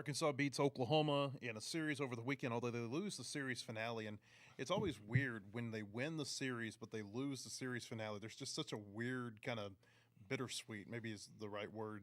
Arkansas beats Oklahoma in a series over the weekend, although they lose the series finale. And it's always weird when they win the series, but they lose the series finale. There's just such a weird kind of bittersweet, maybe is the right word,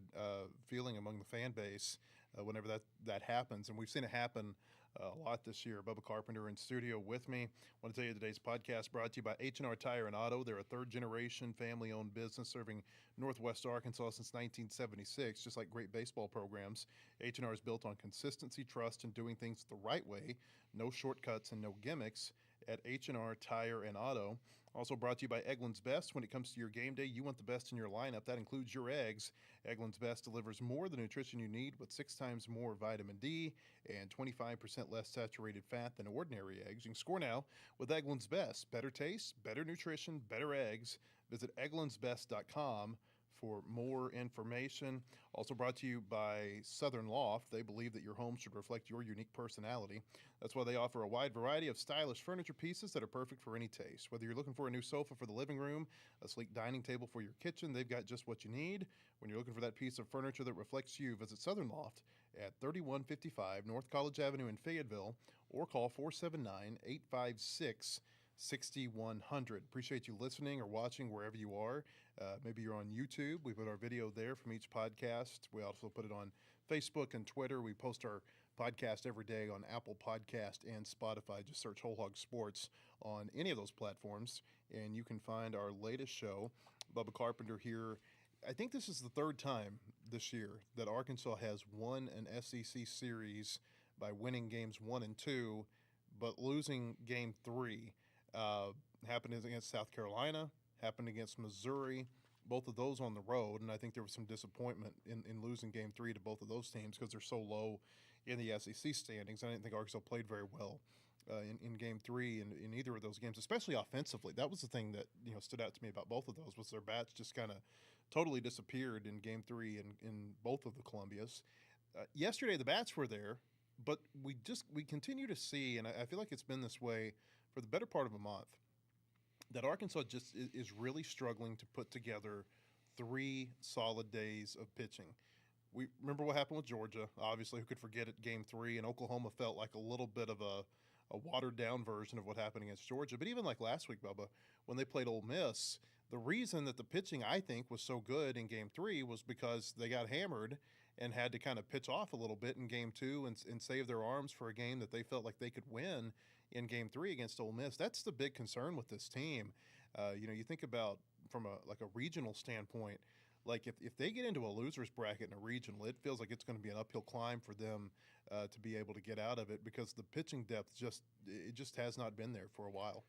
feeling among the fan base whenever that happens. And we've seen it happen a lot this year. Bubba Carpenter in studio with me. I want to tell you today's podcast brought to you by H&R Tire and Auto. They're a third-generation family-owned business serving Northwest Arkansas since 1976. Just like great baseball programs, H&R is built on consistency, trust, and doing things the right way. No shortcuts and no gimmicks at H&R Tire and Auto. Also brought to you by Eggland's Best. When it comes to your game day, you want the best in your lineup. That includes your eggs. Eggland's Best delivers more of the nutrition you need with 6 times more vitamin D and 25% less saturated fat than ordinary eggs. You can score now with Eggland's Best. Better taste, better nutrition, better eggs. Visit egglandsbest.com for more information. Also brought to you by Southern Loft. They believe that your home should reflect your unique personality. That's why they offer a wide variety of stylish furniture pieces that are perfect for any taste. Whether you're looking for a new sofa for the living room, a sleek dining table for your kitchen, they've got just what you need. When you're looking for that piece of furniture that reflects you, visit Southern Loft at 3155 North College Avenue in Fayetteville or call 479-856 6100. Appreciate you listening or watching wherever you are. Maybe you're on YouTube. We put our video there from each podcast. We also put it on Facebook and Twitter. We post our podcast every day on Apple Podcast and Spotify. Just search Whole Hog Sports on any of those platforms, and you can find our latest show. Bubba Carpenter here. I think this is the third time this year that Arkansas has won an SEC series by winning games 1 and 2, but losing game 3. Happened against South Carolina, happened against Missouri, both of those on the road, and I think there was some disappointment in losing game 3 to both of those teams because they're so low in the SEC standings. I didn't think Arkansas played very well in game 3 in either of those games, especially offensively. That was the thing that stood out to me about both of those was their bats just kind of totally disappeared in game 3 in both of the Columbias. Yesterday the bats were there, but we continue to see, and I feel like it's been this way for the better part of a month, that Arkansas just is really struggling to put together 3 solid days of pitching. We remember what happened with Georgia, obviously, who could forget it, game 3, and Oklahoma felt like a little bit of a watered-down version of what happened against Georgia. But even like last week, Bubba, when they played Ole Miss, the reason that the pitching, I think, was so good in game 3 was because they got hammered and had to kind of pitch off a little bit in game 2 and save their arms for a game that they felt like they could win in game 3 against Ole Miss. That's the big concern with this team. You think about from a regional standpoint, like if they get into a loser's bracket in a regional, it feels like it's going to be an uphill climb for them to be able to get out of it because the pitching depth just has not been there for a while.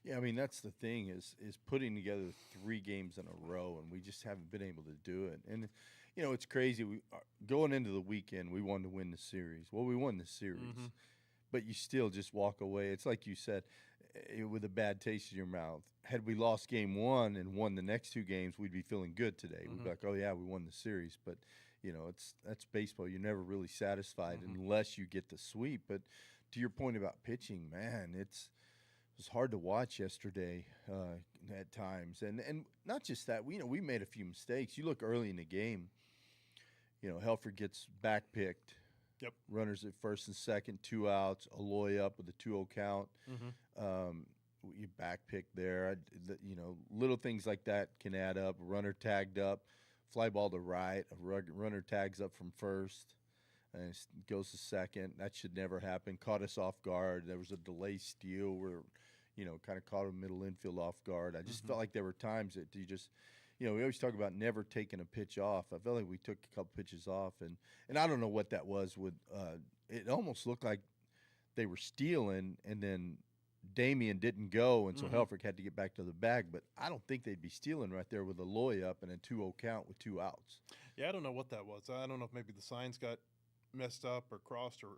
Yeah, I mean, that's the thing is putting together 3 games in a row, and we just haven't been able to do it. And, it's crazy. Going into the weekend, we wanted to win the series. Well, we won the series, but you still just walk away. It's like you said, with a bad taste in your mouth. Had we lost game 1 and won the next 2 games, we'd be feeling good today. We'd be like, oh, yeah, we won the series. But, that's baseball. You're never really satisfied unless you get the sweep. But to your point about pitching, man, it was hard to watch yesterday at times, and not just that. We made a few mistakes. You look early in the game. Helfrich gets back picked. Yep. Runners at first and second, 2 outs. Aloy up with a 2-0 count. You back pick there. Little things like that can add up. A runner tagged up, fly ball to right. A runner tags up from first. And it goes to second. That should never happen. Caught us off guard. There was a delay steal where, kind of caught a middle infield off guard. I just felt like there were times that you just, we always talk about never taking a pitch off. I felt like we took a couple pitches off, and I don't know what that was. With it almost looked like they were stealing, and then Damian didn't go, and so Helfrich had to get back to the bag. But I don't think they'd be stealing right there with Aloy up and a 2-0 count with 2 outs. Yeah, I don't know what that was. I don't know if maybe the signs got messed up or crossed or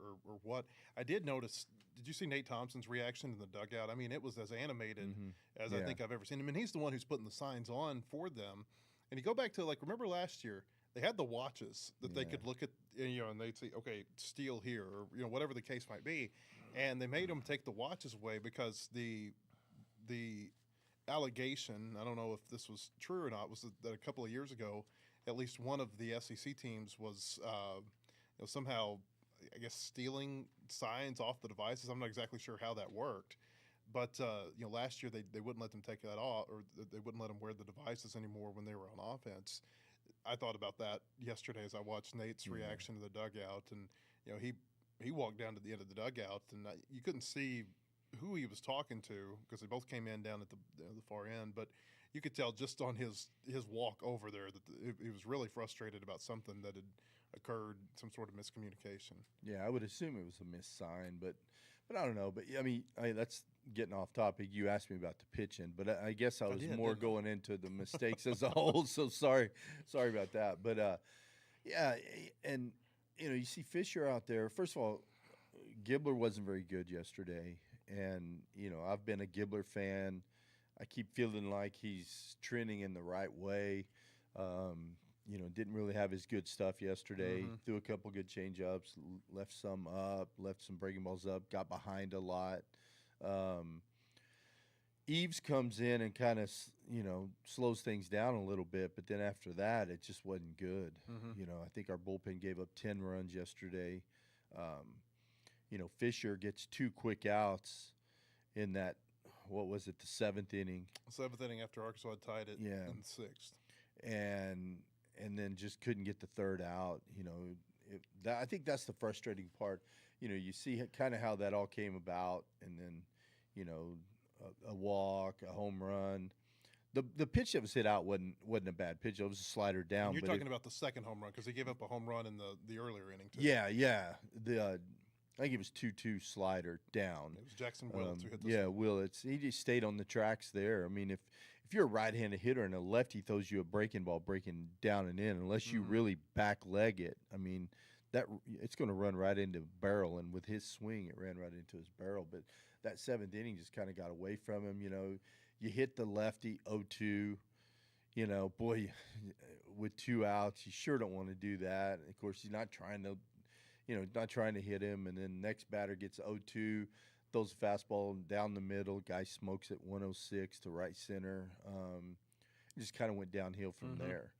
what. I did notice, did you see Nate Thompson's reaction in the dugout? I mean, it was as animated as I think I've ever seen him. And he's the one who's putting the signs on for them. And you go back to, remember last year, they had the watches that they could look at, and they'd say, okay, steal here, or, whatever the case might be. And they made them take the watches away because the allegation, I don't know if this was true or not, was that a couple of years ago, at least one of the SEC teams was somehow I guess, stealing signs off the devices. I'm not exactly sure how that worked. But last year they wouldn't let them take that off, or they wouldn't let them wear the devices anymore when they were on offense. I thought about that yesterday as I watched Nate's Yeah. reaction to the dugout, and he walked down to the end of the dugout, and you couldn't see who he was talking to because they both came in down at the far end, but you could tell just on his walk over there that he was really frustrated about something that had occurred, some sort of miscommunication. Yeah, I would assume it was a missed sign, but I don't know. But I mean, that's getting off topic. You asked me about the pitching, but I guess I was did, more didn't I? going into the mistakes as a whole. So sorry about that. But yeah, and you see Fisher out there. First of all, Gibbler wasn't very good yesterday, and I've been a Gibbler fan. I keep feeling like he's trending in the right way. Didn't really have his good stuff yesterday. Mm-hmm. Threw a couple good change-ups, left some up, left some breaking balls up, got behind a lot. Eves comes in and kind of, slows things down a little bit, but then after that, it just wasn't good. Mm-hmm. I think our bullpen gave up 10 runs yesterday. Fisher gets 2 quick outs in that, what was it, the 7th inning. 7th inning after Arkansas had tied it in the 6th. And then just couldn't get the 3rd out. I think that's the frustrating part. You see kind of how that all came about, and then, a walk, a home run. The pitch that was hit out wasn't a bad pitch. It was a slider down. And you're talking about the second home run because he gave up a home run in the earlier inning too. Yeah. I think it was 2-2 slider down. It was Jackson Willits who hit this. Yeah, Willits. He just stayed on the tracks there. I mean, if you're a right-handed hitter and a lefty throws you a breaking ball breaking down and in, unless you really back leg it, I mean, it's going to run right into barrel. And with his swing, it ran right into his barrel. But that 7th inning just kind of got away from him. You hit the lefty 0-2. Boy, with 2 outs, you sure don't want to do that. And of course, he's not trying to hit him. And then next batter gets 0-2. Throws a fastball down the middle. Guy smokes it 106 to right center. Just kind of went downhill from there.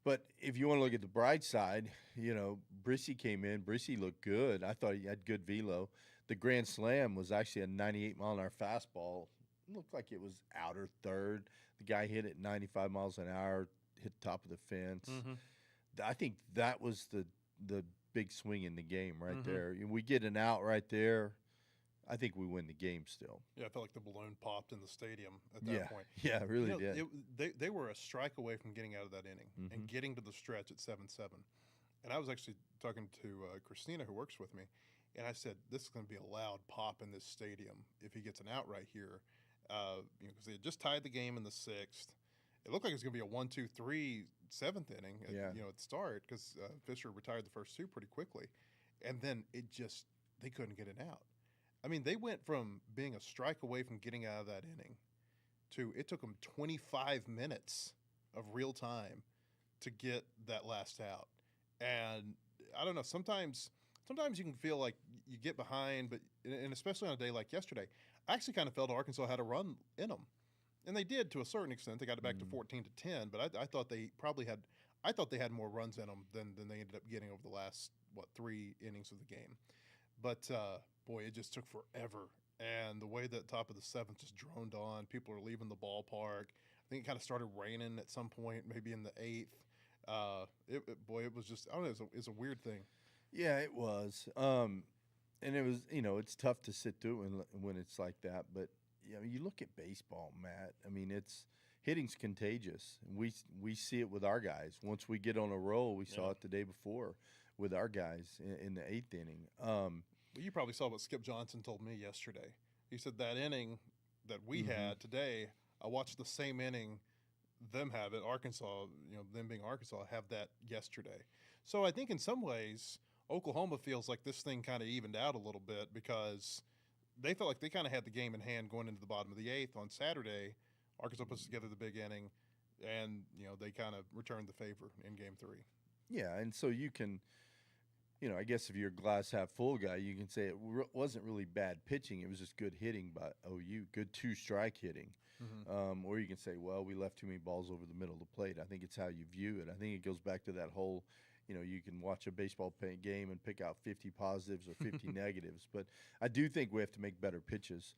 But if you want to look at the bright side, Brissy came in. Brissy looked good. I thought he had good velo. The grand slam was actually a 98-mile-an-hour fastball. It looked like it was outer third. The guy hit it 95 miles an hour, hit the top of the fence. I think that was the big swing in the game right there. We get an out right there. I think we win the game still. Yeah, I felt like the balloon popped in the stadium at that point. Yeah, it really did. They were a strike away from getting out of that inning and getting to the stretch at 7-7. And I was actually talking to Christina, who works with me, and I said, this is going to be a loud pop in this stadium if he gets an out right here. Because they had just tied the game in the 6th. It looked like it was going to be a 1-2-3 7th inning at the start because Fisher retired the first 2 pretty quickly. And then they couldn't get it out. I mean, they went from being a strike away from getting out of that inning to it took them 25 minutes of real time to get that last out. And I don't know, sometimes you can feel like you get behind, but and especially on a day like yesterday, I actually kind of felt Arkansas had a run in them. And they did to a certain extent. They got it back to 14-10, but I thought they probably had – I thought they had more runs in them than they ended up getting over the last, 3 innings of the game. But, boy, it just took forever. And the way that top of the 7th just droned on, people are leaving the ballpark. I think it kind of started raining at some point, maybe in the 8th. It was just – I don't know, it's a weird thing. Yeah, it was. And it was – it's tough to sit through when it's like that, but – you look at baseball, Matt. I mean, hitting's contagious. We see it with our guys. Once we get on a roll, we saw it the day before with our guys in the 8th inning. Well, you probably saw what Skip Johnson told me yesterday. He said that inning that we had today, I watched the same inning them have it. Arkansas, them being Arkansas, have that yesterday. So I think in some ways, Oklahoma feels like this thing kind of evened out a little bit because – they felt like they kind of had the game in hand going into the bottom of the 8th on Saturday. Arkansas puts together the big inning, and they kind of returned the favor in Game 3. Yeah, and so you can, I guess if you're a glass half full guy, you can say it wasn't really bad pitching. It was just good hitting by OU, good 2-strike hitting. Or you can say, well, we left too many balls over the middle of the plate. I think it's how you view it. I think it goes back to that whole, you can watch a baseball game and pick out 50 positives or 50 negatives. But I do think we have to make better pitches,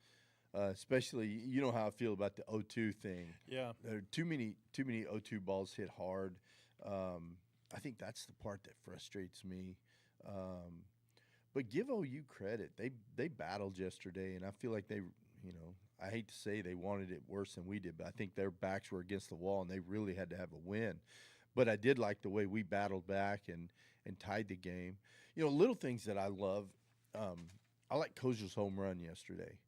especially you know how I feel about the 0-2 thing. Yeah. There are too many 0-2 balls hit hard. I think that's the part that frustrates me. But give OU credit. They battled yesterday, and I feel like they, I hate to say they wanted it worse than we did, but I think their backs were against the wall, and they really had to have a win. But I did like the way we battled back and tied the game. Little things that I love. I like Kozier's home run yesterday.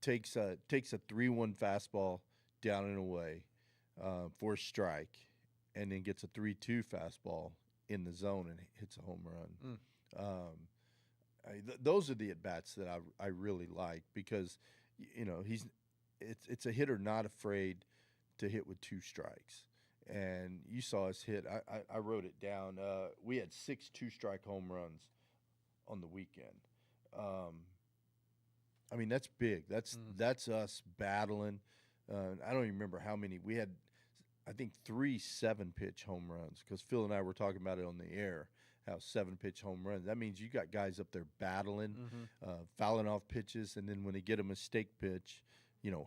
Takes a 3-1 fastball down and away for a strike, and then gets a 3-2 fastball in the zone and hits a home run. Those are the at bats that I really like because it's a hitter not afraid to hit with 2 strikes. And you saw us hit. I wrote it down. We had 6 2-strike home runs on the weekend. I mean, that's big. That's us battling. I don't even remember how many. We had, I think, 3 7-pitch home runs because Phil and I were talking about it on the air, how 7-pitch home runs. That means you got guys up there battling, fouling off pitches, and then when they get a mistake pitch,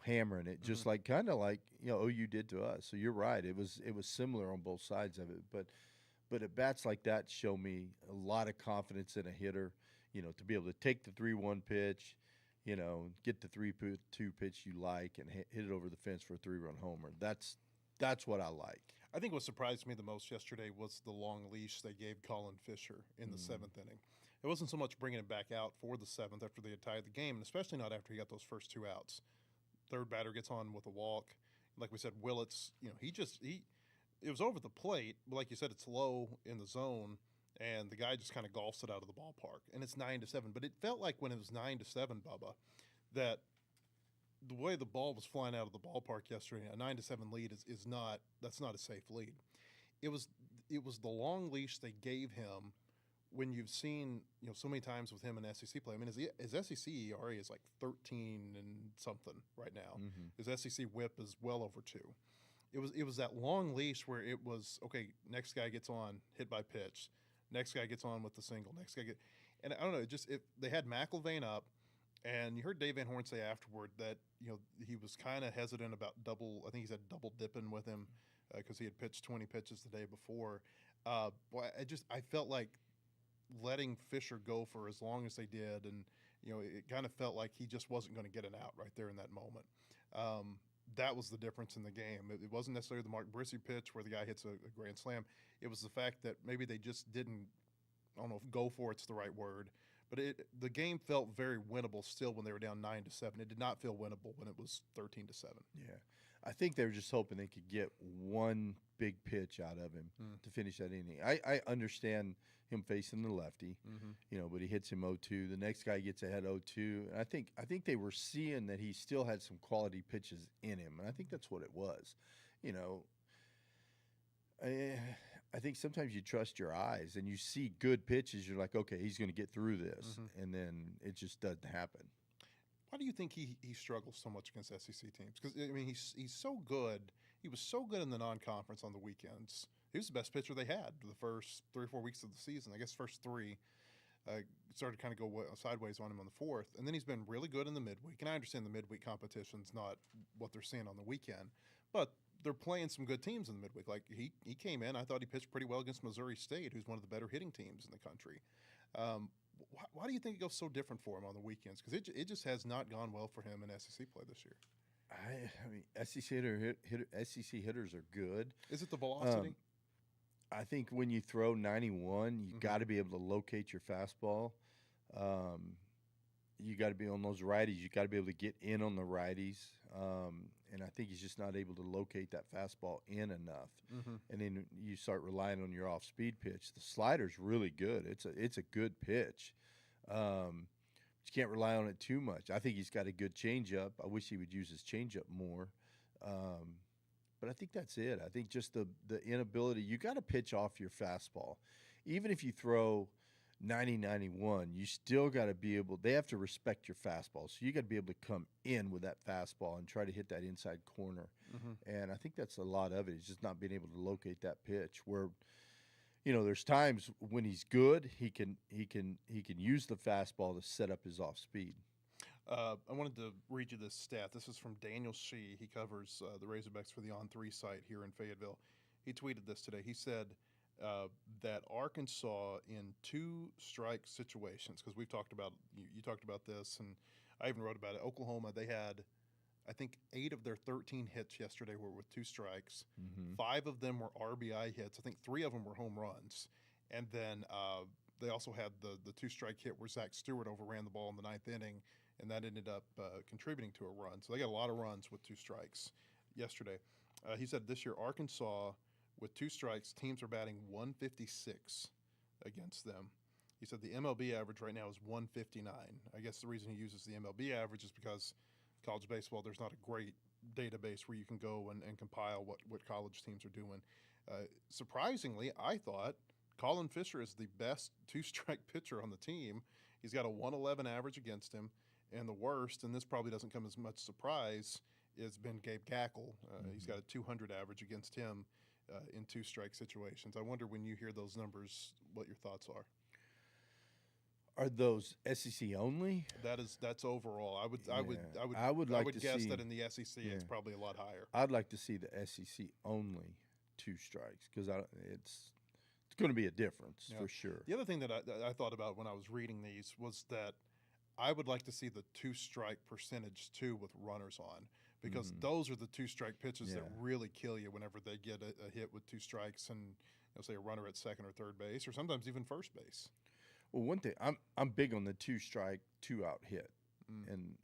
hammering it, just kind of like OU did to us. So you're right. It was similar on both sides of it. But at bats like that show me a lot of confidence in a hitter, to be able to take the 3-1 pitch, get the 3-2 pitch you like and hit it over the fence for a 3-run homer. That's what I like. I think what surprised me the most yesterday was the long leash they gave Colin Fisher in the 7th inning. It wasn't so much bringing him back out for the 7th after they had tied the game, and especially not after he got those first 2 outs. Third batter gets on with a walk. Like we said, Willits, it was over the plate, but like you said, it's low in the zone, and the guy just kind of golfs it out of the ballpark. And it's 9-7. But it felt like when it was 9-7, Bubba, that the way the ball was flying out of the ballpark yesterday, a 9-7 lead is not a safe lead. It was the long leash they gave him when you've seen so many times with him in SEC play. I mean, his SEC ERA is like 13 and something right now. His SEC WHIP is well over 2. It was that long leash where it was okay. Next guy gets on, hit by pitch. Next guy gets on with the single. Next guy and I don't know. They had McIlvain up, and you heard Dave Van Horn say afterward that he was kind of hesitant about double. I think he said double dipping with him because he had pitched 20 pitches the day before. Boy, I felt like letting Fisher go for as long as they did, and it kind of felt like he just wasn't going to get an out right there in that moment. That was the difference in the game. It wasn't necessarily the Mark Brissy pitch where the guy hits a grand slam. It was the fact that maybe they just didn't, I don't know if go for it's the right word, but the game felt very winnable still when they were down 9-7. It did not feel winnable when it was 13-7. Yeah. I think they were just hoping they could get one big pitch out of him to finish that inning. I understand him facing the lefty, but he hits him 0-2. The next guy gets ahead 0-2. And I think they were seeing that he still had some quality pitches in him, and I think that's what it was. I think sometimes you trust your eyes and you see good pitches. You're like, okay, he's going to get through this, and then it just doesn't happen. Why do you think he struggles so much against SEC teams? Because I mean, he's so good. He was so good in the non-conference on the weekends. He was the best pitcher they had the first 3 or 4 weeks of the season. I guess first 3 started to kind of go sideways on him on the 4th, and then he's been really good in the midweek. And I understand the midweek competition's not what they're seeing on the weekend, but they're playing some good teams in the midweek. Like he came in, I thought he pitched pretty well against Missouri State, who's one of the better hitting teams in the country. Why do you think it goes so different for him on the weekends? Because it just has not gone well for him in SEC play this year. I mean, SEC hitters are good. Is it the velocity? I think when you throw 91, you got to be able to locate your fastball. You got to be on those righties. You got to be able to get in on the righties. And I think he's just not able to locate that fastball in enough. And then you start relying on your off-speed pitch. The slider's really good. It's a good pitch. But you can't rely on it too much. I think he's got a good changeup. I wish he would use his changeup more. But I think that's it. I think just the inability. You got to pitch off your fastball. Even if you throw 90-91, you still got to be able – they have to respect your fastball. So you got to be able to come in with that fastball and try to hit that inside corner. And I think that's a lot of it. It's just not being able to locate that pitch where there's times when he's good, he can use the fastball to set up his off speed. I wanted to read you this stat. This is from Daniel Shee. He covers the Razorbacks for the On3 site here in Fayetteville. He tweeted this today. He said that Arkansas in 2-strike situations, because we've talked about, you talked about this, and I even wrote about it. Oklahoma, they had, I think, 8 of their 13 hits yesterday were with 2 strikes. 5 of them were RBI hits. I think 3 of them were home runs. And then they also had the 2-strike hit where Zach Stewart overran the ball in the 9th inning, and that ended up contributing to a run. So they got a lot of runs with 2 strikes yesterday. He said this year, Arkansas, with 2 strikes, teams are batting 156 against them. He said the MLB average right now is 159. I guess the reason he uses the MLB average is because college baseball, there's not a great database where you can go and compile what college teams are doing. Surprisingly, I thought Colin Fisher is the best 2-strike pitcher on the team. He's got a 111 average against him. And the worst, and this probably doesn't come as much surprise, has been Gabe Gackle. He's got a 200 average against him in 2-strike situations. I wonder, when you hear those numbers, what your thoughts are. Are those SEC only? That's overall. I would guess that in the SEC it's probably a lot higher. I'd like to see the SEC only 2 strikes, because it's going to be a difference for sure. The other thing that I thought about when I was reading these was that I would like to see the 2-strike percentage too with runners on, because those are the 2-strike pitches that really kill you whenever they get a hit with 2 strikes and, say, a runner at second or third base, or sometimes even first base. Well, one thing, I'm big on the 2-strike, 2-out hit, and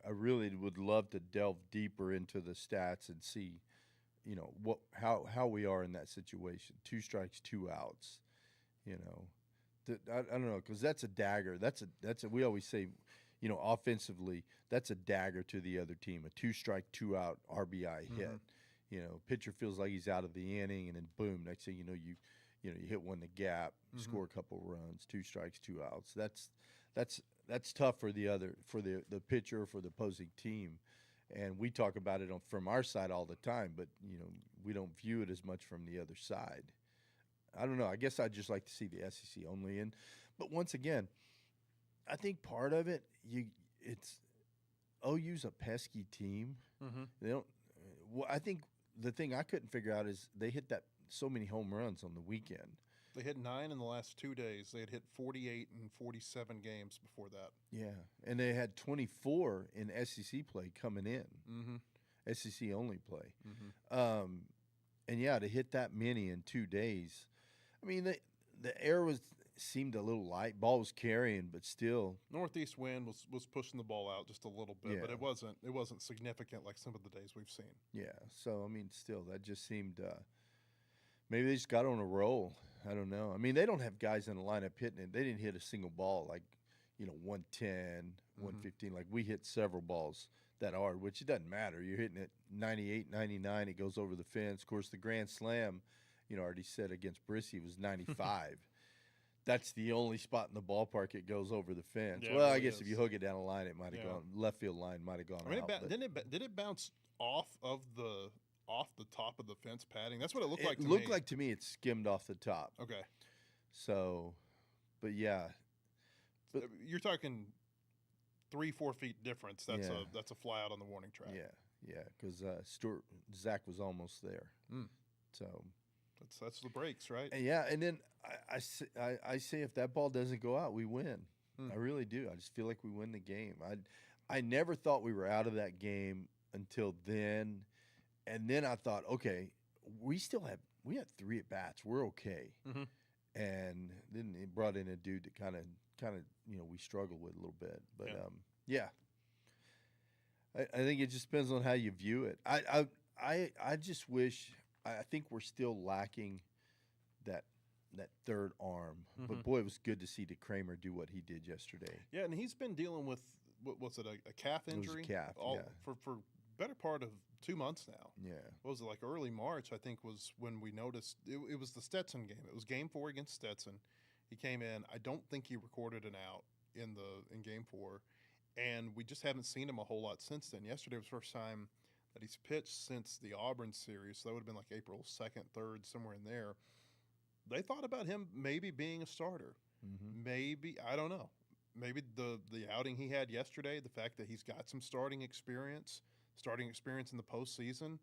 I really would love to delve deeper into the stats and see, how we are in that situation. 2 strikes, 2 outs, I don't know, because that's a dagger. We always say, offensively, that's a dagger to the other team. A 2-strike, 2-out RBI hit. Pitcher feels like he's out of the inning, and then boom, next thing you know, you hit one in the gap, score a couple runs. 2 strikes, 2 outs. That's tough for the pitcher, for the opposing team, and we talk about it from our side all the time. But we don't view it as much from the other side. I don't know. I guess I'd just like to see the SEC only in. But once again, I think part of it, it's OU's a pesky team. They don't. Well, I think the thing I couldn't figure out is they hit so many home runs on the weekend. They hit 9 in the last 2 days. They had hit 48 in 47 games before that. Yeah, and they had 24 in SEC play coming in. SEC only play. And yeah, to hit that many in 2 days. I mean, the air seemed a little light. Ball was carrying, but still. Northeast wind was pushing the ball out just a little bit, but it wasn't significant like some of the days we've seen. Yeah, so I mean, still, that just seemed maybe they just got on a roll. I don't know. I mean, they don't have guys in the lineup hitting it. They didn't hit a single ball like 110, 115. Like we hit several balls that hard, which it doesn't matter. You're hitting it 98, 99. It goes over the fence. Of course, the grand slam, already said against Brissy was 95. That's the only spot in the ballpark it goes over the fence. Yeah, well, I guess if you hook it down the line, it might have gone left field line, might have gone out. Did it bounce off the top of the fence padding? That's what it looked like to me. It looked like to me it skimmed off the top. Okay. So, but yeah. But you're talking 3-4 feet difference. That's a fly out on the warning track. Yeah, because Zach was almost there. So that's the breaks, right? And then I say if that ball doesn't go out, we win. I really do. I just feel like we win the game. I never thought we were out of that game until then, and then I thought, okay, we had 3 at bats. We're okay. And then it brought in a dude that kind of we struggled with a little bit, but I think it just depends on how you view it. I just wish. I think we're still lacking that third arm. But boy, it was good to see Kramer do what he did yesterday. Yeah, and he's been dealing with what's it, a calf injury? It was a calf, for better part of 2 months now. Yeah. What was it, like early March, I think, was when we noticed it was the Stetson game. It was game 4 against Stetson. He came in. I don't think he recorded an out in game 4, and we just haven't seen him a whole lot since then. Yesterday was the first time that he's pitched since the Auburn series. So that would have been like April 2nd, 3rd, somewhere in there. they thought about him maybe being a starter. Maybe, I don't know. Maybe the outing he had yesterday, the fact that he's got some starting experience in the postseason,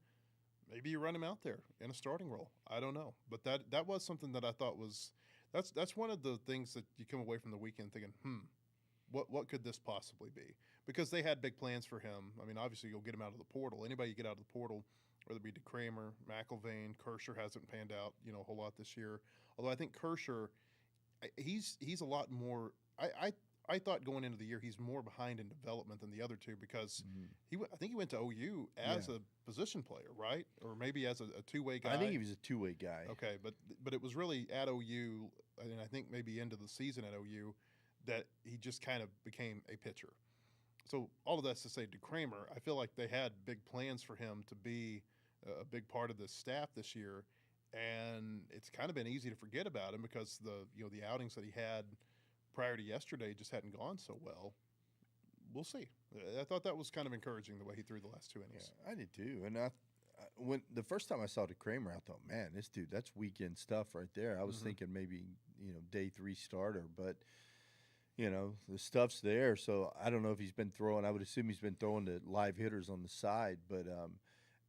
maybe you run him out there in a starting role. I don't know, but that was something that I thought was that's one of the things that you come away from the weekend thinking, what could this possibly be? Because they had big plans for him. I mean, obviously you'll get him out of the portal. Anybody you get out of the portal, whether it be DeCramer, McIlvain, Kersher hasn't panned out, a whole lot this year. Although I think Kersher, he's a lot more. I thought going into the year he's more behind in development than the other two because I think he went to OU as a position player, right? Or maybe as a two-way guy. I think he was a two-way guy. Okay, but it was really at OU, and I think maybe into the season at OU, that he just kind of became a pitcher. So all of that's to say, DeCramer, I feel like they had big plans for him to be a big part of the staff this year, and it's kind of been easy to forget about him because the outings that he had prior to yesterday just hadn't gone so well. We'll see. I thought that was kind of encouraging the way he threw the last two innings. Yeah, I did too. And when the first time I saw DeCramer, I thought, man, this dude, that's weekend stuff right there. I was thinking maybe day 3 starter, but the stuff's there. So I don't know if he's been throwing. I would assume he's been throwing to live hitters on the side, but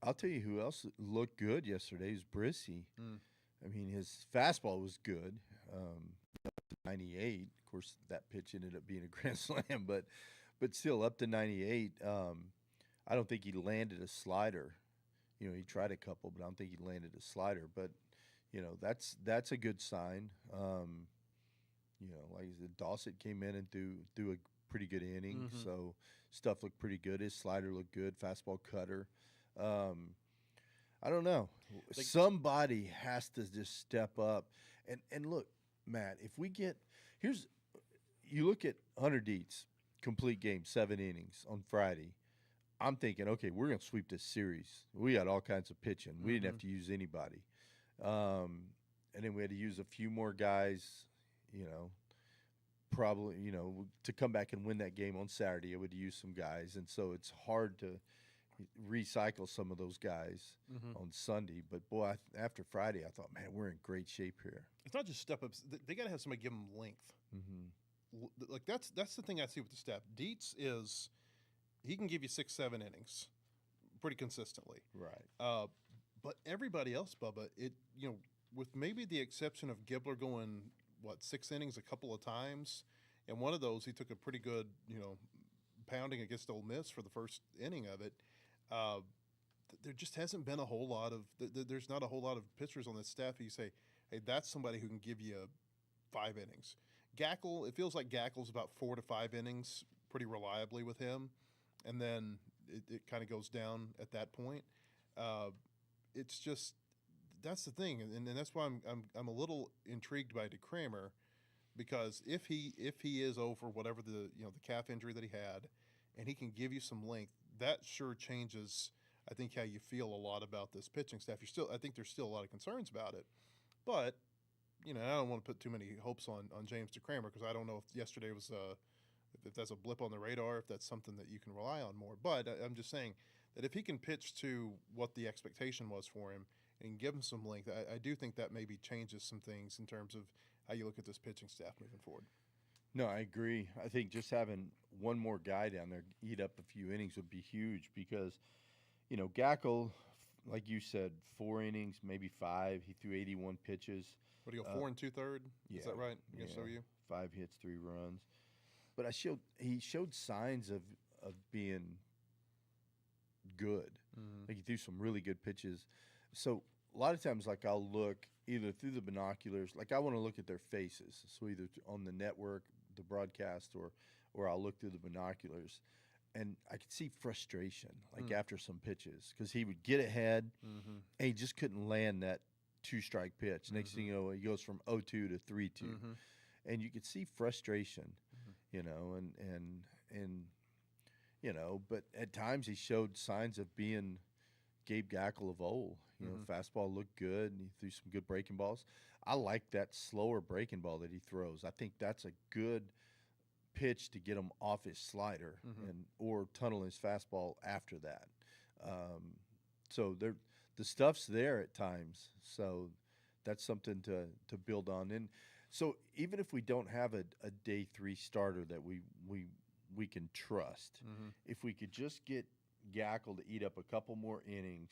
I'll tell you who else looked good yesterday is Brissy. I mean, his fastball was good. 98. Of course, that pitch ended up being a grand slam, but still up to 98. I don't think he landed a slider. He tried a couple, but I don't think he landed a slider. But that's a good sign. Like I said, Dawson came in and threw a pretty good inning, so stuff looked pretty good. His slider looked good, fastball cutter. I don't know. Somebody has to just step up. And look, Matt, if we get – you look at Hunter Dietz, complete game, 7 innings on Friday. I'm thinking, okay, we're going to sweep this series. We got all kinds of pitching. We didn't have to use anybody. And then we had to use a few more guys, probably, to come back and win that game on Saturday. I would use some guys. And so it's hard to recycle some of those guys on Sunday. But, boy, after Friday, I thought, man, we're in great shape here. It's not just step-ups. They got to have somebody give them length. Like that's the thing I see with the staff. Dietz is he can give you 6-7 innings pretty consistently. Right. But everybody else, Bubba, with maybe the exception of Gibbler going, 6 innings a couple of times, and one of those he took a pretty good, pounding against Ole Miss for the first inning of it. There just hasn't been a whole lot of there's not a whole lot of pitchers on this staff who you say, hey, that's somebody who can give you 5 innings. Gackle, it feels like Gackle's about 4 to 5 innings pretty reliably with him, and then it kind of goes down at that point. It's just that's the thing, and that's why I'm a little intrigued by DeCramer, because if he is over whatever the calf injury that he had, and he can give you some length, that sure changes, I think, how you feel a lot about this pitching staff. I think there's still a lot of concerns about it, but I don't want to put too many hopes on James DeCramer because I don't know if yesterday was if that's a blip on the radar, if that's something that you can rely on more. But I'm just saying that if he can pitch to what the expectation was for him and give him some length, I do think that maybe changes some things in terms of how you look at this pitching staff moving forward. No, I agree. I think just having one more guy down there eat up a few innings would be huge because, Gackle, like you said, 4 innings, maybe 5. He threw 81 pitches. What do you go, 4 2/3? Yeah, is that right? Against OU? 5 hits, 3 runs. But he showed signs of being good. Like he threw some really good pitches. So a lot of times, like I'll look either through the binoculars, like I want to look at their faces. So either on the network, the broadcast, or I'll look through the binoculars, and I could see frustration, like after some pitches, because he would get ahead, and he just couldn't land that 2-strike pitch. Next thing you know, he goes from 0-2 to 3-2, and you could see frustration, but at times he showed signs of being Gabe Gackle of old. Fastball looked good, and he threw some good breaking balls. I like that slower breaking ball that he throws. I think that's a good pitch to get him off his slider or tunnel his fastball after that. So the stuff's there at times. So that's something to build on. And so even if we don't have a day 3 starter that we can trust, if we could just get Gackle to eat up a couple more innings,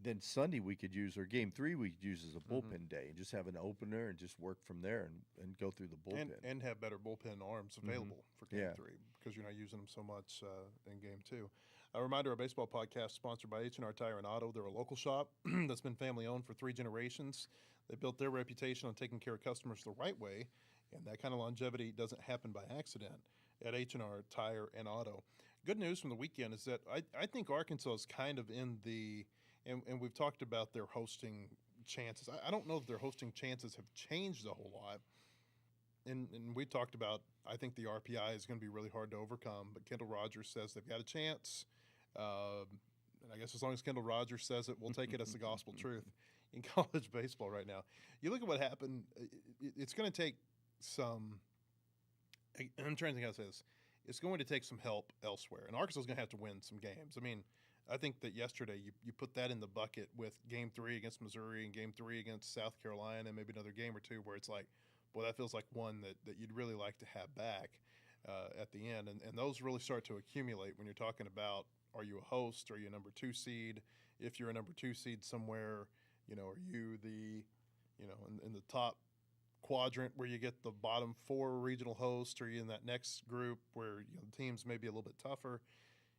then Sunday we could use, or game 3 we could use as a bullpen day and just have an opener and just work from there and go through the bullpen. And have better bullpen arms available for game 3 because you're not using them so much in game 2. A reminder, our baseball podcast sponsored by H&R Tire and Auto. They're a local shop that's been family-owned for 3 generations. They built their reputation on taking care of customers the right way, and that kind of longevity doesn't happen by accident at H&R Tire and Auto. Good news from the weekend is that I think Arkansas is kind of in the and we've talked about their hosting chances. I don't know if their hosting chances have changed a whole lot. And we talked about, I think the RPI is going to be really hard to overcome, but Kendall Rogers says they've got a chance. And I guess as long as Kendall Rogers says it, we'll take it as the gospel truth in college baseball right now. You look at what happened, it's going to take some – I'm trying to think how to say this. It's going to take some help elsewhere, and Arkansas is going to have to win some games. I mean, I think that yesterday you put that in the bucket with Game 3 against Missouri and Game 3 against South Carolina and maybe another game or two where it's like, boy, that feels like one that you'd really like to have back at the end. And those really start to accumulate when you're talking about, are you a host? Are you a number 2 seed? If you're a number 2 seed somewhere, are you the, in the top quadrant where you get the bottom 4 regional hosts? Are you in that next group where the teams may be a little bit tougher?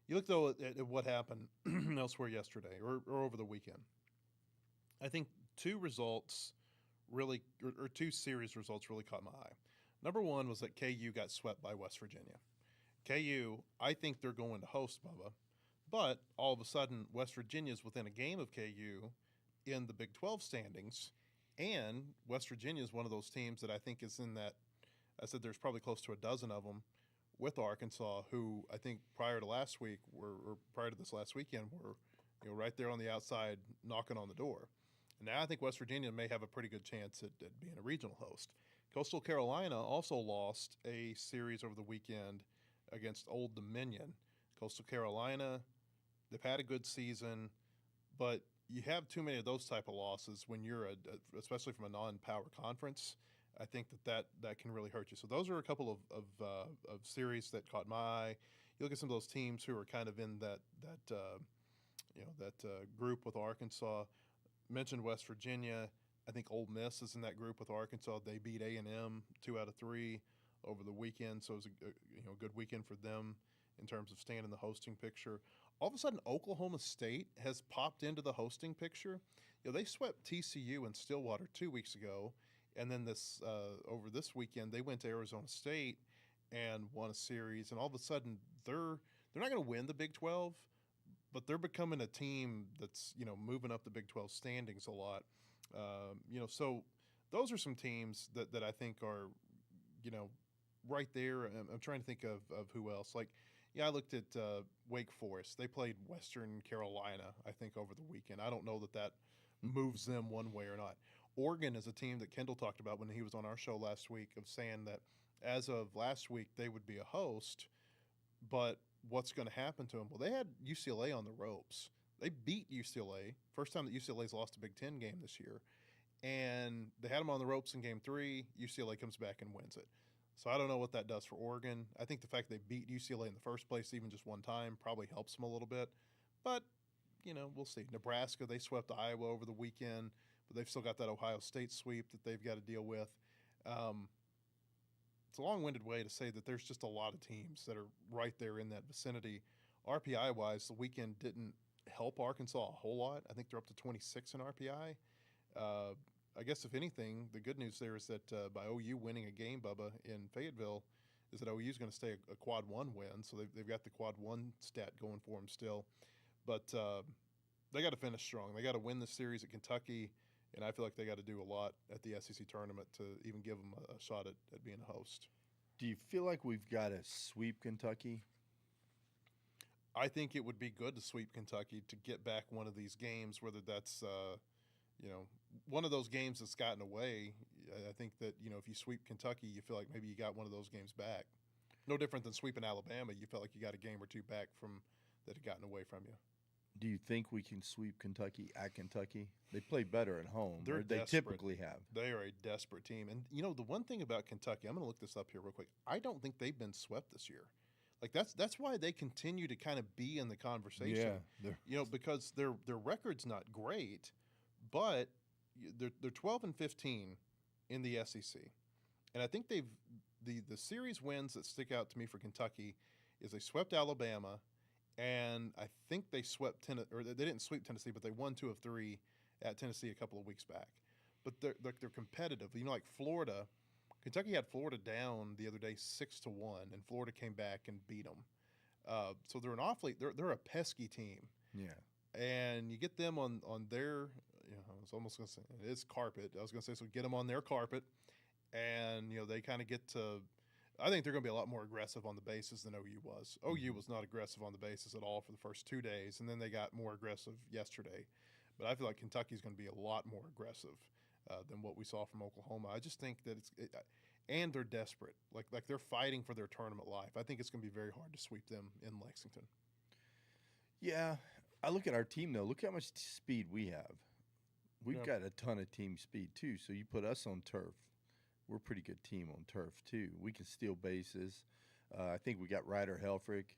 You look, though, at what happened elsewhere yesterday or over the weekend. I think 2 results really – or 2 series results really caught my eye. Number 1 was that KU got swept by West Virginia. KU, I think they're going to host, Bubba, but all of a sudden West Virginia's within a game of KU in the Big 12 standings, and West Virginia is one of those teams that I think is in that – I said there's probably close to a dozen of them with Arkansas, who I think prior to last week or prior to this last weekend were, right there on the outside knocking on the door. And now I think West Virginia may have a pretty good chance at being a regional host. Coastal Carolina also lost a series over the weekend against Old Dominion. Coastal Carolina, they've had a good season, but you have too many of those type of losses when you're especially from a non-power conference. I think that can really hurt you. So those are a couple of series that caught my eye. You look at some of those teams who are kind of in that group with Arkansas. Mentioned West Virginia. I think Ole Miss is in that group with Arkansas. They beat A&M 2 out of 3 over the weekend, so it was a good weekend for them in terms of staying in the hosting picture. All of a sudden, Oklahoma State has popped into the hosting picture. They swept TCU in Stillwater 2 weeks ago. And then over this weekend, they went to Arizona State and won a series. And all of a sudden, they're not going to win the Big 12, but they're becoming a team that's moving up the Big 12 standings a lot. So those are some teams that I think are right there. I'm trying to think of who else. I looked at Wake Forest. They played Western Carolina, I think, over the weekend. I don't know that moves them one way or not. Oregon is a team that Kendall talked about when he was on our show last week, of saying that as of last week they would be a host, but what's going to happen to them? Well, they had UCLA on the ropes. They beat UCLA, first time that UCLA's lost a Big Ten game this year, and they had them on the ropes in Game 3. UCLA comes back and wins it. So I don't know what that does for Oregon. I think the fact they beat UCLA in the first place even just one time probably helps them a little bit, but we'll see. Nebraska, they swept Iowa over the weekend, but they've still got that Ohio State sweep that they've got to deal with. It's a long-winded way to say that there's just a lot of teams that are right there in that vicinity. RPI-wise, the weekend didn't help Arkansas a whole lot. I think they're up to 26 in RPI. I guess if anything, the good news there is that by OU winning a game, Bubba, in Fayetteville, is that OU is going to stay a quad 1 win. So they've got the quad 1 stat going for them still. But they got to finish strong. They got to win the series at Kentucky, and I feel like they got to do a lot at the SEC tournament to even give them a shot at being a host. Do you feel like we've got to sweep Kentucky? I think it would be good to sweep Kentucky to get back one of these games, whether that's one of those games that's gotten away. I think that if you sweep Kentucky, you feel like maybe you got one of those games back. No different than sweeping Alabama. You felt like you got a game or two back from that had gotten away from you. Do you think we can sweep Kentucky at Kentucky? They play better at home. They're or they desperate. typically have. They are a desperate team. And, the one thing about Kentucky, I'm going to look this up here real quick. I don't think they've been swept this year. Like, that's why they continue to kind of be in the conversation. Because their record's not great, but they're 12-15 in the SEC. And I think the series wins that stick out to me for Kentucky is they swept Alabama, and I think they swept or they didn't sweep Tennessee, but they won 2 of 3 at Tennessee a couple of weeks back. But they're competitive. Like Florida, Kentucky had Florida down the other day 6-1, and Florida came back and beat them. So they're a pesky team. Yeah. And you get them on their, I was almost going to say it is carpet. I was going to say, so get them on their carpet, and they kind of get to. I think they're going to be a lot more aggressive on the bases than OU was. OU was not aggressive on the bases at all for the first 2 days, and then they got more aggressive yesterday. But I feel like Kentucky's going to be a lot more aggressive than what we saw from Oklahoma. I just think that and they're desperate. Like they're fighting for their tournament life. I think it's going to be very hard to sweep them in Lexington. Yeah. I look at our team, though. Look how much speed we have. We've got a ton of team speed, too. So you put us on turf. We're a pretty good team on turf, too. We can steal bases. I think we got Ryder Helfrich.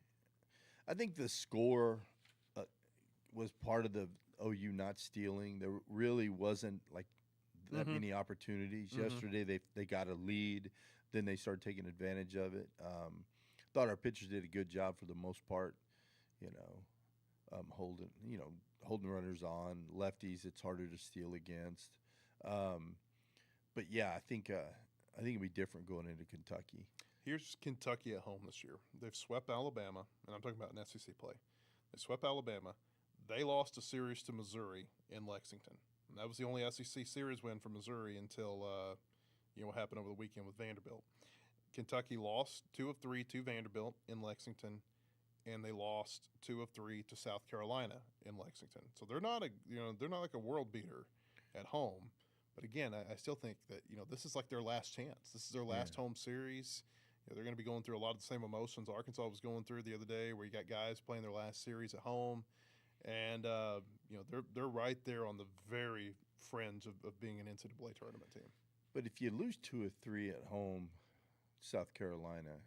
I think the score was part of the OU not stealing. There really wasn't, that many opportunities. Yesterday, they got a lead. Then they started taking advantage of it. Thought our pitchers did a good job for the most part, holding runners on. Lefties, it's harder to steal against. But yeah, I think it'd be different going into Kentucky. Here's Kentucky at home this year. They've swept Alabama, and I'm talking about an SEC play. They swept Alabama. They lost a series to Missouri in Lexington. And that was the only SEC series win for Missouri until what happened over the weekend with Vanderbilt. Kentucky lost 2 of 3 to Vanderbilt in Lexington, and they lost 2 of 3 to South Carolina in Lexington. So they're not like a world beater at home. But again, I still think that this is like their last chance. This is their last home series. They're going to be going through a lot of the same emotions Arkansas was going through the other day, where you got guys playing their last series at home, and they're right there on the very fringe of being an NCAA tournament team. But if you lose 2 of 3 at home, South Carolina.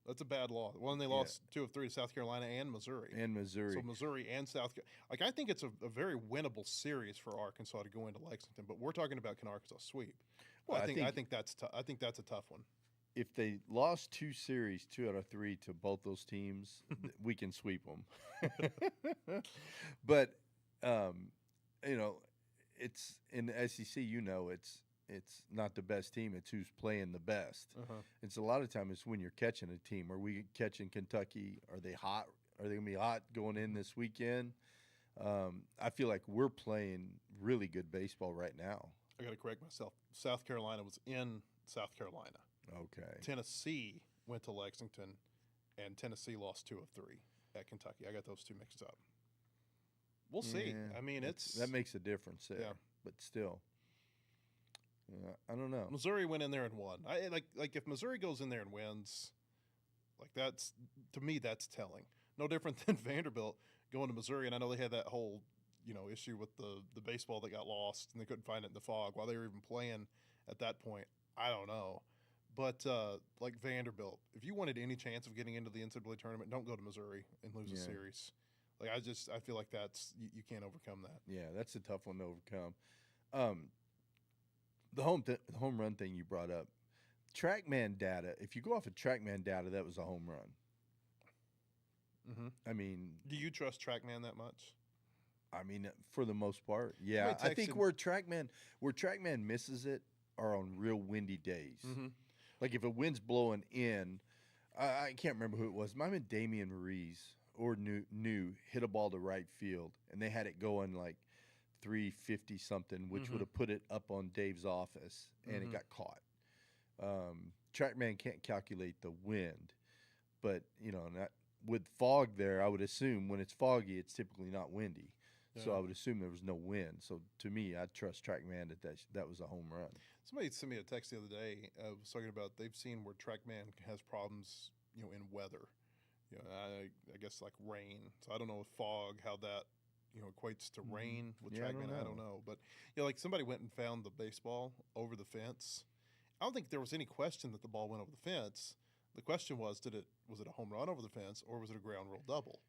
That's a bad loss. Well, and they lost 2 of 3 to South Carolina and Missouri. So Missouri and South Carolina. I think it's a very winnable series for Arkansas to go into Lexington. But we're talking about, can Arkansas sweep? Well, I think that's a tough one. If they lost 2 series, 2 out of 3 to both those teams, we can sweep them. But it's in the SEC. It's not the best team. It's who's playing the best. It's a lot of time it's when you're catching a team. Are we catching Kentucky? Are they hot? Are they going to be hot going in this weekend? I feel like we're playing really good baseball right now. I got to correct myself. South Carolina was in South Carolina. Okay. Tennessee went to Lexington, and Tennessee lost 2 of 3 at Kentucky. I got those two mixed up. We'll see. I mean, that makes a difference there. Yeah. But still. I don't know. Missouri went in there and won. Like if Missouri goes in there and wins, that's to me that's telling. No different than Vanderbilt going to Missouri, and I know they had that whole issue with the baseball that got lost and they couldn't find it in the fog while they were even playing at that point. I don't know, but like Vanderbilt, if you wanted any chance of getting into the NCAA tournament, don't go to Missouri and lose a series. I feel like that's you can't overcome that. Yeah, that's a tough one to overcome. The home run thing you brought up, TrackMan data. If you go off of TrackMan data, that was a home run. I mean, do you trust TrackMan that much? I mean, for the most part, yeah. I think where TrackMan misses it are on real windy days. Like if a wind's blowing in, I can't remember who it was. It might have been Damian Ruiz or New hit a ball to right field, and they had it going like 350 something, which would have put it up on Dave's office, and it got caught. TrackMan can't calculate the wind, but with fog there, I would assume when it's foggy, it's typically not windy. Yeah. So I would assume there was no wind. So to me, I trust TrackMan that was a home run. Somebody sent me a text the other day. Was talking about they've seen where TrackMan has problems, in weather. I guess like rain. So I don't know with fog how that equates to rain with Yeah, I don't TrackMan. I don't know, but like somebody went and found the baseball over the fence. I don't think there was any question that the ball went over the fence. The question was, was it a home run over the fence or was it a ground rule double?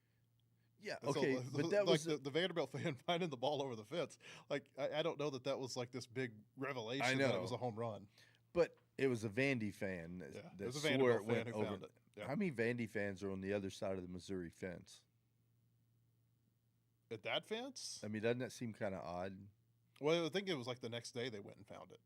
Yeah, And okay, so, but that like was the Vanderbilt fan finding the ball over the fence. Like I don't know that was like this big revelation I that it know. was a home run. but it was a Vandy fan Yeah, it that was a swore Vanderbilt it fan went who over. found it. Yeah. How many Vandy fans are on the other side of the Missouri fence? At that fence? I mean, doesn't that seem kind of odd? Well, I think it was like the next day they went and found it.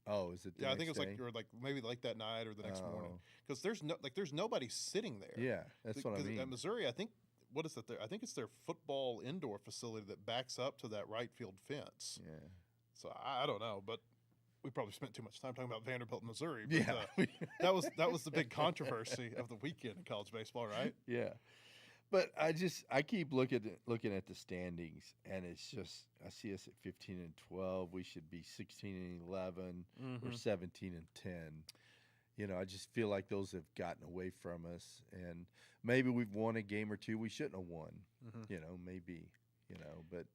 Oh, is it? The Yeah, I next think it was day? like maybe like that night or the next morning Oh. because there's nobody sitting there. Yeah, that's what I 'Cause mean. At Missouri, I think what is it there? I think it's their football indoor facility that backs up to that right field fence. Yeah. So I don't know, but we probably spent too much time talking about Vanderbilt, Missouri. But, Yeah. that was the big controversy of the weekend in college baseball, right? Yeah. But I keep looking at the standings, and it's just I see us at 15-12. We should be 16-11 or 17-10. I just feel like those have gotten away from us, and maybe we've won a game or two we shouldn't have won. Maybe. But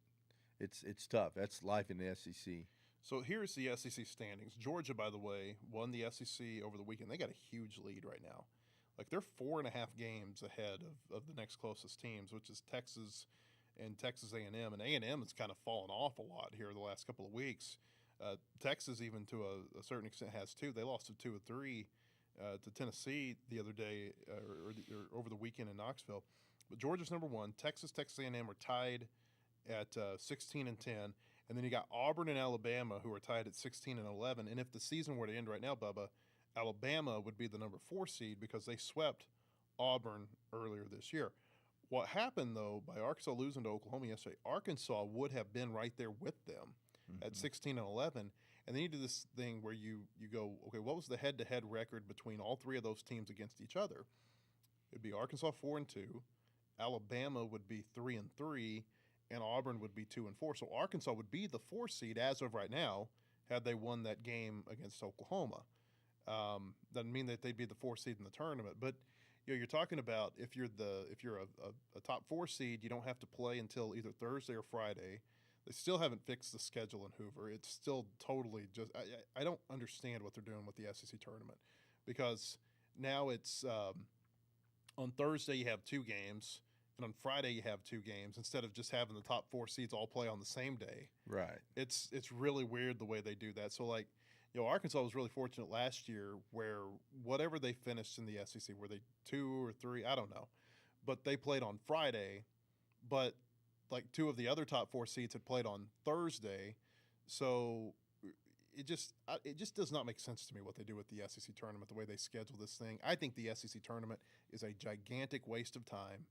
it's tough. That's life in the SEC. So here's the SEC standings. Georgia, by the way, won the SEC over the weekend. They got a huge lead right now. Like they're 4.5 games ahead of the next closest teams, which is Texas and Texas A&M. And A&M has kind of fallen off a lot here the last couple of weeks. Texas, even to a certain extent, has too. They lost to 2 or 3 to Tennessee the other day or over the weekend in Knoxville. But Georgia's number 1. Texas A&M are tied at 16-10. And then you got Auburn and Alabama who are tied at 16-11. And if the season were to end right now, Bubba, Alabama would be the number 4 seed because they swept Auburn earlier this year. What happened, though, by Arkansas losing to Oklahoma yesterday, Arkansas would have been right there with them at 16-11. And then you do this thing where you go, okay, what was the head-to-head record between all 3 of those teams against each other? It'd be Arkansas 4-2, Alabama would be 3-3, and Auburn would be 2-4. So Arkansas would be the 4 seed as of right now had they won that game against Oklahoma. Doesn't mean that they'd be the 4 seed in the tournament, but you're talking about if you're a top 4 seed, you don't have to play until either Thursday or Friday. They still haven't fixed the schedule in Hoover. It's still totally just I don't understand what they're doing with the SEC tournament because now it's on Thursday you have 2 games. And on Friday you have 2 games instead of just having the top 4 seeds all play on the same day. Right. It's really weird the way they do that. So like, Arkansas was really fortunate last year where whatever they finished in the SEC, were they 2 or 3, I don't know, but they played on Friday. But like 2 of the other top 4 seeds had played on Thursday, so it just does not make sense to me what they do with the SEC tournament, the way they schedule this thing. I think the SEC tournament is a gigantic waste of time.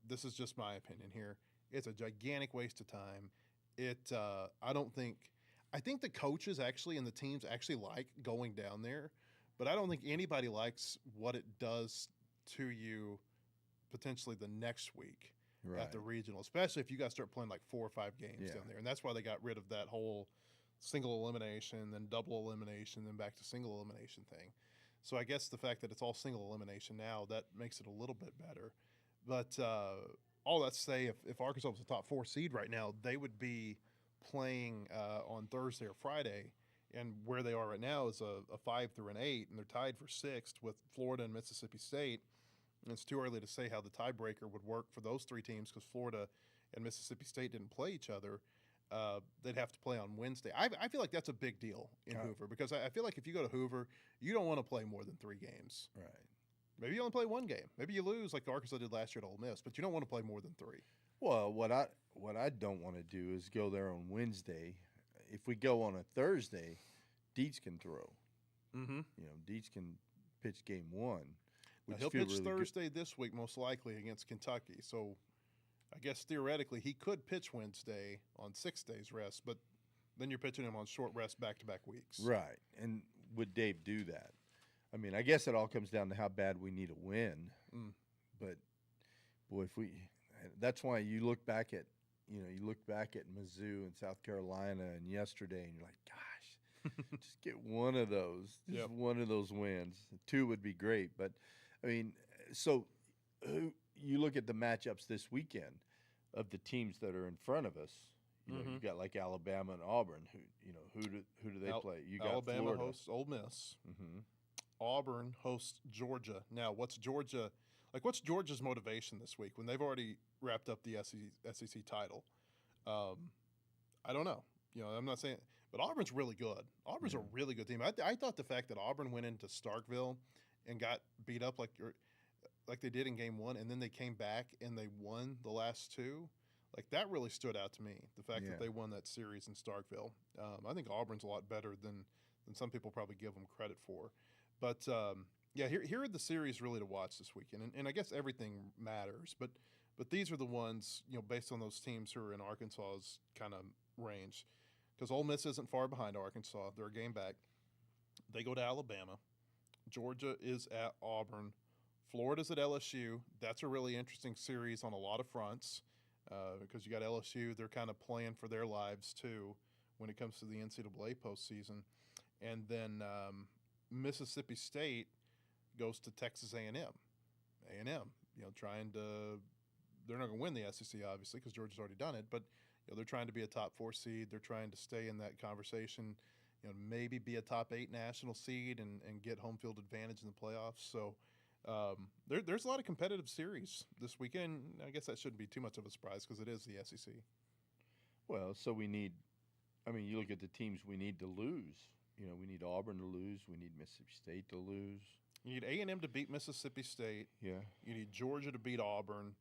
This is just my opinion here. It's a gigantic waste of time. I think the coaches actually and the teams actually like going down there, but I don't think anybody likes what it does to you potentially the next week at the regional, especially if you guys start playing like 4 or 5 games down there. And that's why they got rid of that whole single elimination, then double elimination, then back to single elimination thing. So I guess the fact that it's all single elimination now, that makes it a little bit better. But all that to say, if Arkansas was a top 4 seed right now, they would be playing on Thursday or Friday. And where they are right now is a 5 through an 8, and they're tied for 6th with Florida and Mississippi State. And it's too early to say how the tiebreaker would work for those 3 teams because Florida and Mississippi State didn't play each other. They'd have to play on Wednesday. I feel like that's a big deal in Hoover because I feel like if you go to Hoover, you don't want to play more than 3 games. Right. Maybe you only play 1 game. Maybe you lose like Arkansas did last year at Ole Miss, but you don't want to play more than 3. Well, what I don't want to do is go there on Wednesday. If we go on a Thursday, Dietz can throw. Mm-hmm. Dietz can pitch game 1. Now, he'll pitch Thursday this week, most likely against Kentucky. So, I guess theoretically he could pitch Wednesday on 6 days rest, but then you're pitching him on short rest back-to-back weeks. Right. And would Dave do that? I mean, I guess it all comes down to how bad we need a win. But boy, that's why you look back at Mizzou and South Carolina and yesterday, and you're like, gosh, just get one of those, one of those wins. 2 would be great. But I mean, so you look at the matchups this weekend. of the teams that are in front of us. You know, you got like Alabama and Auburn. Who do they play? You got Alabama Florida. hosts Ole Miss. Auburn hosts Georgia. Now, what's Georgia's motivation this week when they've already wrapped up the SEC title? I don't know. You know, I'm not saying, but Auburn's really good. Auburn's a really good team. I thought the fact that Auburn went into Starkville and got beat up like they did in game one, and then they came back and they won the last two, like that really stood out to me. The fact that they won that series in Starkville. I think Auburn's a lot better than some people probably give them credit for. But here are the series really to watch this weekend, and I guess everything matters, but these are the ones, you know, based on those teams who are in Arkansas's kind of range, because Ole Miss isn't far behind Arkansas. They're a game back. They go to Alabama. Georgia is at Auburn. Florida's at LSU. That's a really interesting series on a lot of fronts because you got LSU. They're kind of playing for their lives too when it comes to the NCAA postseason. And then Mississippi State goes to Texas A&M. A&M, you know, they're not going to win the SEC obviously because Georgia's already done it, but you know, they're trying to be a top 4 seed. They're trying to stay in that conversation, you know, maybe be a top 8 national seed and get home field advantage in the playoffs. So there's a lot of competitive series this weekend. I guess that shouldn't be too much of a surprise because it is the SEC. Well, so you look at the teams we need to lose. You know, we need Auburn to lose. We need Mississippi State to lose. You need A&M to beat Mississippi State. Yeah. You need Georgia to beat Auburn.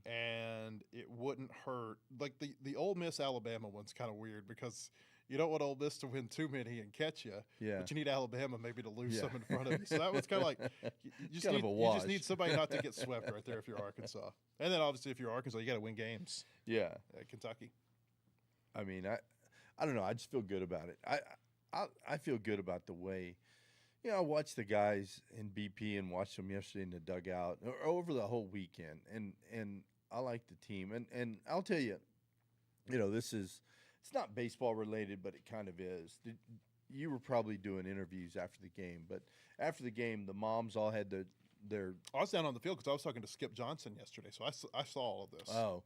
And it wouldn't hurt. Like the Ole Miss Alabama one's kind of weird because you don't want Ole Miss to win too many and catch you. Yeah. But you need Alabama maybe to lose some in front of you. So that one's kind of like you just need somebody not to get swept right there if you're Arkansas. And then obviously if you're Arkansas, you got to win games. Yeah. Kentucky. I mean, I don't know. I just feel good about it. I feel good about the way, you know, I watched the guys in BP and watched them yesterday in the dugout or over the whole weekend, and I like the team. And I'll tell you, you know, it's not baseball related, but it kind of is. You were probably doing interviews after the game, but after the game, the moms all had their. I was down on the field because I was talking to Skip Johnson yesterday, so I saw all of this. Oh,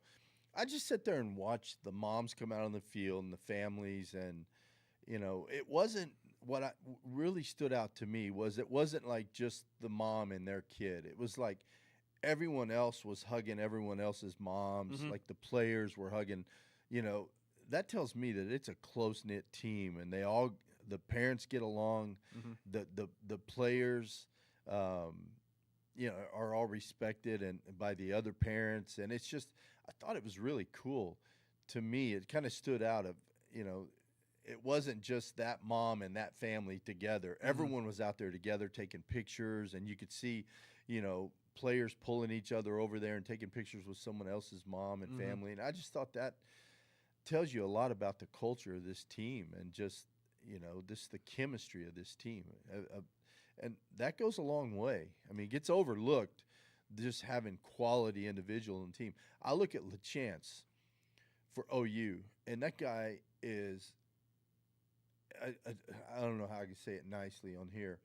I just sit there and watch the moms come out on the field and the families, and you know, it wasn't. What really stood out to me was it wasn't like just the mom and their kid. It was like everyone else was hugging everyone else's moms. Like the players were hugging. You know, that tells me that it's a close-knit team, and the parents get along. The players, you know, are all respected and by the other parents, and it's just I thought it was really cool. To me, it kind of stood out of, you know, it wasn't just that mom and that family together. Everyone was out there together taking pictures, and you could see, you know, players pulling each other over there and taking pictures with someone else's mom and family. And I just thought that tells you a lot about the culture of this team and just, you know, the chemistry of this team. And that goes a long way. I mean, it gets overlooked just having quality individual in the team. I look at LaChance for OU, and that guy is – I don't know how I can say it nicely on here,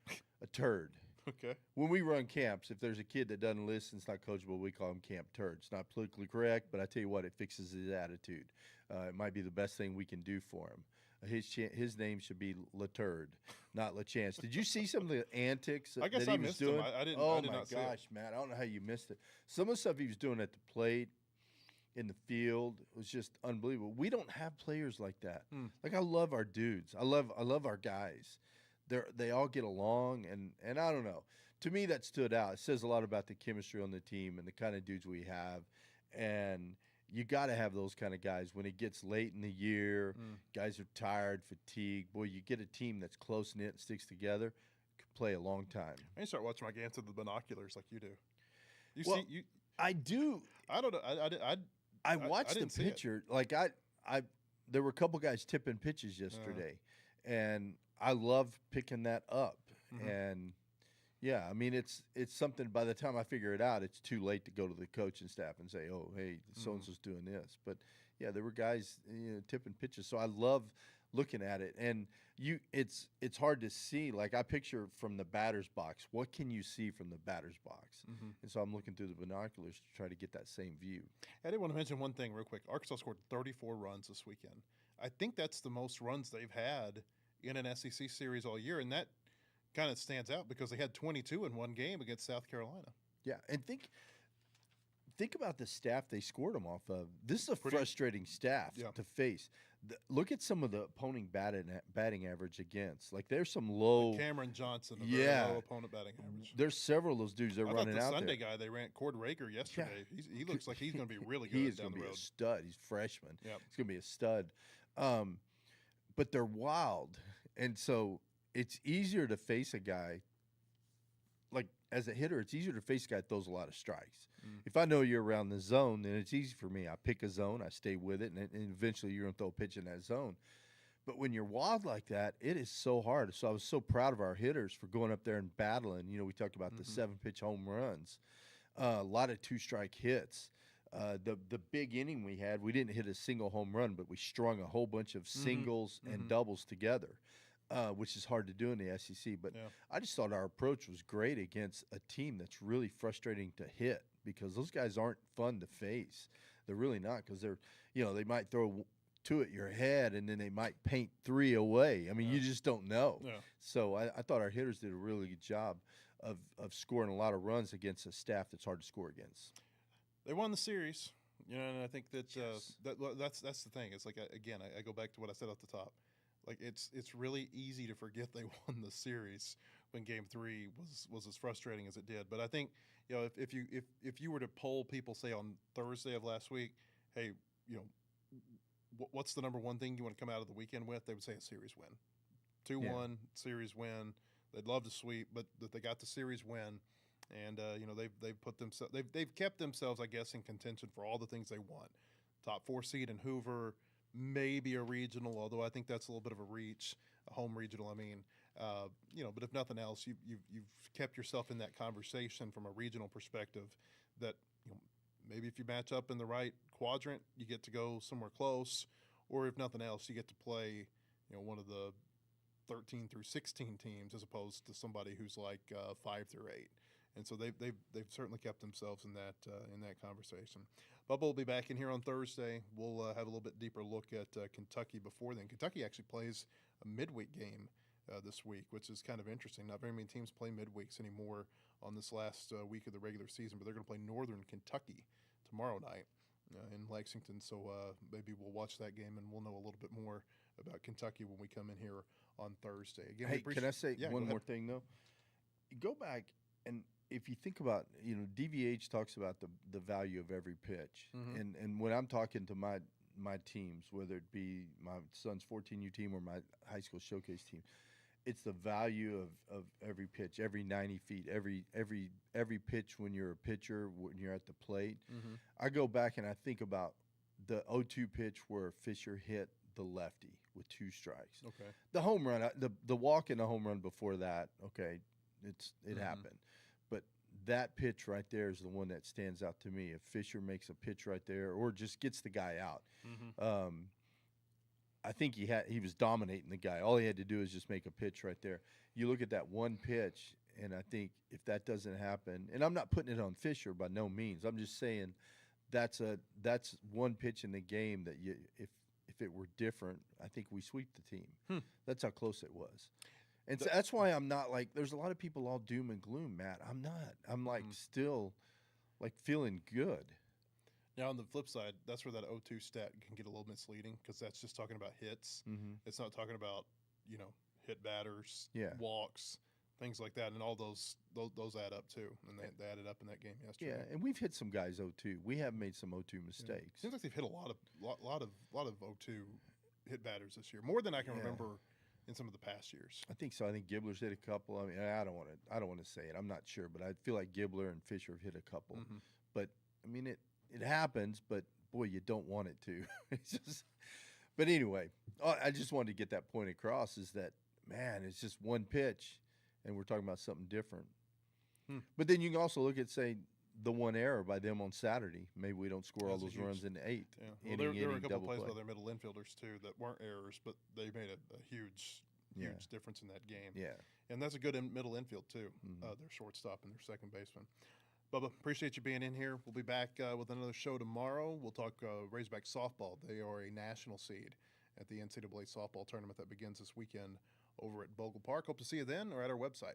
a turd. Okay. When we run camps, if there's a kid that doesn't listen, it's not coachable, we call him Camp Turd. It's not politically correct, but I tell you what, it fixes his attitude. It might be the best thing we can do for him. His name should be LaTurd, not LaChance. Did you see some of the antics I guess that I he was missed doing? I didn't. Oh, I did my not gosh, see it. man. I don't know how you missed it. Some of the stuff he was doing at the plate, in the field, was just unbelievable. We don't have players like that. Like, I love our dudes. I love our guys. They all get along, and I don't know. To me, that stood out. It says a lot about the chemistry on the team and the kind of dudes we have. And you got to have those kind of guys when it gets late in the year. Guys are tired, fatigued. Boy, you get a team that's close knit and sticks together, could play a long time. I need to start watching my games through the binoculars like you do. I do. I don't know. I watched the didn't see it. pitcher. Like there were a couple guys tipping pitches yesterday, and I love picking that up. And yeah, I mean it's something. By the time I figure it out, it's too late to go to the coaching staff and say, "Oh, hey, so and so's doing this." But yeah, there were guys tipping pitches. So I love looking at it, and it's hard to see. Like I picture from the batter's box, what can you see from the batter's box? And so I'm looking through the binoculars to try to get that same view. I did want to mention one thing real quick. Arkansas scored 34 runs this weekend. I think that's the most runs they've had in an SEC series all year, and that kind of stands out because they had 22 in one game against South Carolina. Yeah, and think about the staff they scored them off of. This is a frustrating staff to face. Look at some of the opponent batting average against. Like there's some low. Like Cameron Johnson, a very low opponent batting average. There's several of those dudes they're running out there. The Sunday guy they ran, Cord Rager, yesterday. Yeah. He looks like he's going to be really good. He is going to be a stud. He's a freshman. Yep. He's going to be a stud. But they're wild, and so it's easier to face a guy. Like as a hitter, it's easier to face a guy that throws a lot of strikes. If I know you're around the zone, then it's easy for me. I pick a zone, I stay with it, and eventually you're going to throw a pitch in that zone. But when you're wild like that, it is so hard. So I was so proud of our hitters for going up there and battling. You know, we talked about the 7-pitch home runs, a lot of 2-strike hits. The big inning we had, we didn't hit a single home run, but we strung a whole bunch of singles and doubles together. Which is hard to do in the SEC. But I just thought our approach was great against a team that's really frustrating to hit because those guys aren't fun to face. They're really not because they're, they might throw 2 at your head and then they might paint 3 away. I mean, you just don't know. Yeah. So I thought our hitters did a really good job of scoring a lot of runs against a staff that's hard to score against. They won the series, and I think that that's the thing. It's like, again, I go back to what I said at the top. Like it's really easy to forget they won the series when Game 3 was as frustrating as it did. But I think if you were to poll people, say on Thursday of last week, hey, what's the number one thing you want to come out of the weekend with? They would say a series win, 2-1 series win. They'd love to sweep, but that they got the series win, and they've put themselves they've kept themselves, I guess, in contention for all the things they want. Top 4 seed in Hoover. Maybe a regional, although I think that's a little bit of a reach, a home regional. I mean, but if nothing else, you've kept yourself in that conversation from a regional perspective. That maybe if you match up in the right quadrant, you get to go somewhere close, or if nothing else, you get to play one of the 13 through 16 teams as opposed to somebody who's like 5 through 8. And so they've certainly kept themselves in that conversation. Bubba will be back in here on Thursday. We'll have a little bit deeper look at Kentucky before then. Kentucky actually plays a midweek game this week, which is kind of interesting. Not very many teams play midweeks anymore on this last week of the regular season, but they're going to play Northern Kentucky tomorrow night in Lexington. So maybe we'll watch that game and we'll know a little bit more about Kentucky when we come in here on Thursday. Again, hey, can I say one more thing though? Go back and if you think about, DVH talks about the value of every pitch, and when I'm talking to my teams, whether it be my son's 14U team or my high school showcase team, it's the value of every pitch, every 90 feet, every pitch when you're a pitcher, when you're at the plate. I go back and I think about the 0-2 pitch where Fisher hit the lefty with 2 strikes. Okay. The home run, the walk and the home run before that, okay, it happened. But that pitch right there is the one that stands out to me. If Fisher makes a pitch right there or just gets the guy out, I think he was dominating the guy. All he had to do is just make a pitch right there. You look at that one pitch, and I think if that doesn't happen, and I'm not putting it on Fisher by no means. I'm just saying that's one pitch in the game that if it were different, I think we sweep the team. That's how close it was. And so that's why I'm not like, there's a lot of people all doom and gloom, Matt. I'm not. I'm like still like feeling good. Now, on the flip side, that's where that 0-2 stat can get a little misleading because that's just talking about hits. It's not talking about, hit batters, walks, things like that. And all those add up too. And they added up in that game yesterday. Yeah, and we've hit some guys 0-2. We have made some 0-2 mistakes. Seems like they've hit a lot of 0-2 hit batters this year, more than I can remember in some of the past years. I think so. I think Gibbler's hit a couple. I mean, I don't want to say it. I'm not sure, but I feel like Gibbler and Fisher have hit a couple. But I mean, it happens. But boy, you don't want it to. It's just. But anyway, I just wanted to get that point across. Is that, man? It's just one pitch, and we're talking about something different. But then you can also look at say, the one error by them on Saturday. Maybe we don't score all That's a those huge- runs in the eighth. Yeah. Well, there were a inning, couple double plays play. by their middle infielders too that weren't errors, but they made a huge Yeah. difference in that game. Yeah. And that's a good middle infield too. Mhm. Their shortstop and their second baseman. Bubba, appreciate you being in here. We'll be back with another show tomorrow. We'll talk Razorback softball. They are a national seed at the NCAA softball tournament that begins this weekend over at Bogle Park. Hope to see you then or at our website.